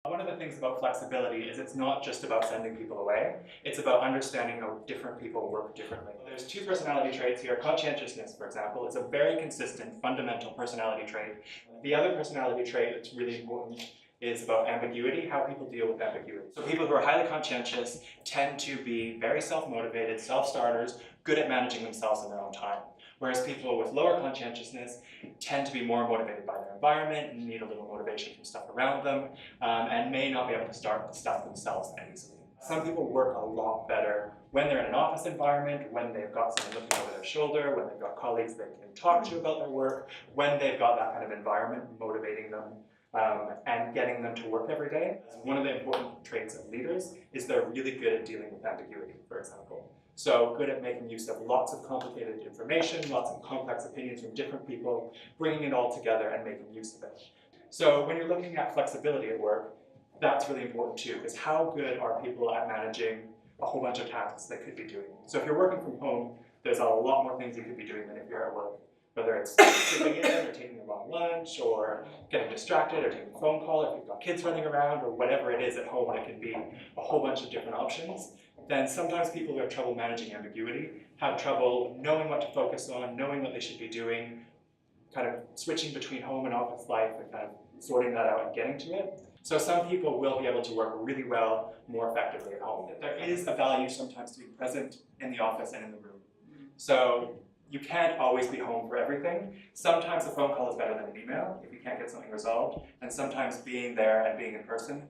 One of the things about flexibility is it's not just about sending people away, it's about understanding how different people work differently. There's two personality traits here. Conscientiousness, for example, is a very consistent, fundamental personality trait. The other personality trait that's really important is about ambiguity, how people deal with ambiguity. So people who are highly conscientious tend to be very self-motivated, self-starters, good at managing themselves in their own time. Whereas people with lower conscientiousness tend to be more motivated by their environment and need a little motivation from stuff around them, and may not be able to start stuff themselves that easily. Some people work a lot better when they're in an office environment, when they've got someone looking over their shoulder, when they've got colleagues they can talk to about their work, when they've got that kind of environment motivating them and getting them to work every day. One of the important traits of leaders is they're really good at dealing with ambiguity, for example. So good at making use of lots of complicated information, lots of complex opinions from different people, bringing it all together and making use of it. So when you're looking at flexibility at work, that's really important too, because how good are people at managing a whole bunch of tasks they could be doing? So if you're working from home, there's a lot more things you could be doing than if you're at work. Whether it's sleeping in, or taking a long lunch, or getting distracted, or taking a phone call, if you've got kids running around, or whatever it is at home, it can be a whole bunch of different options. Then sometimes people who have trouble managing ambiguity have trouble knowing what to focus on, knowing what they should be doing, kind of switching between home and office life and kind of sorting that out and getting to it. So some people will be able to work really well, more effectively at home. There is a value sometimes to being present in the office and in the room. So you can't always be home for everything. Sometimes a phone call is better than an email if you can't get something resolved. And sometimes being there and being in person,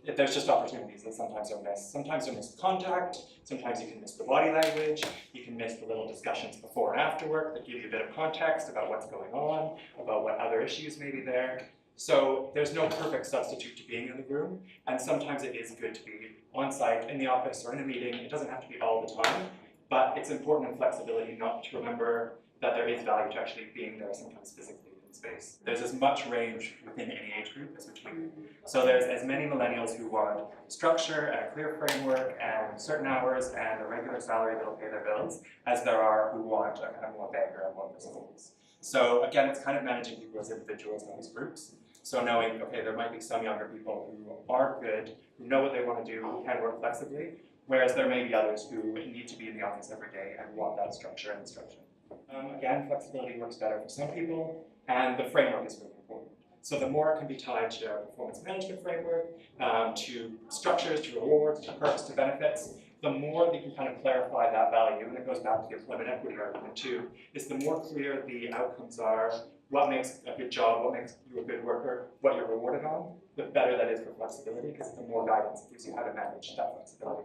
there's just opportunities that sometimes are missed. Sometimes you miss contact, sometimes you can miss the body language, you can miss the little discussions before and after work that give you a bit of context about what's going on, about what other issues may be there. So there's no perfect substitute to being in the room, and sometimes it is good to be on site, in the office, or in a meeting. It doesn't have to be all the time, but it's important in flexibility not to remember that there is value to actually being there sometimes physically. Space. There's as much range within any age group as between. So there's as many millennials who want structure and a clear framework and certain hours and a regular salary that'll pay their bills as there are who want a kind of more beggar and more principles. So again, it's kind of managing people as individuals, not as groups. So knowing, okay, there might be some younger people who are good, who know what they want to do, who can work flexibly, whereas there may be others who need to be in the office every day and want that structure and instruction. Again, flexibility works better for some people, and the framework is really important. So the more it can be tied to a performance management framework, to structures, to rewards, to perks, to benefits, the more that you can kind of clarify that value, and it goes back to the employment equity argument too, is the more clear the outcomes are, what makes a good job, what makes you a good worker, what you're rewarded on, the better that is for flexibility, because the more guidance it gives you how to manage that flexibility.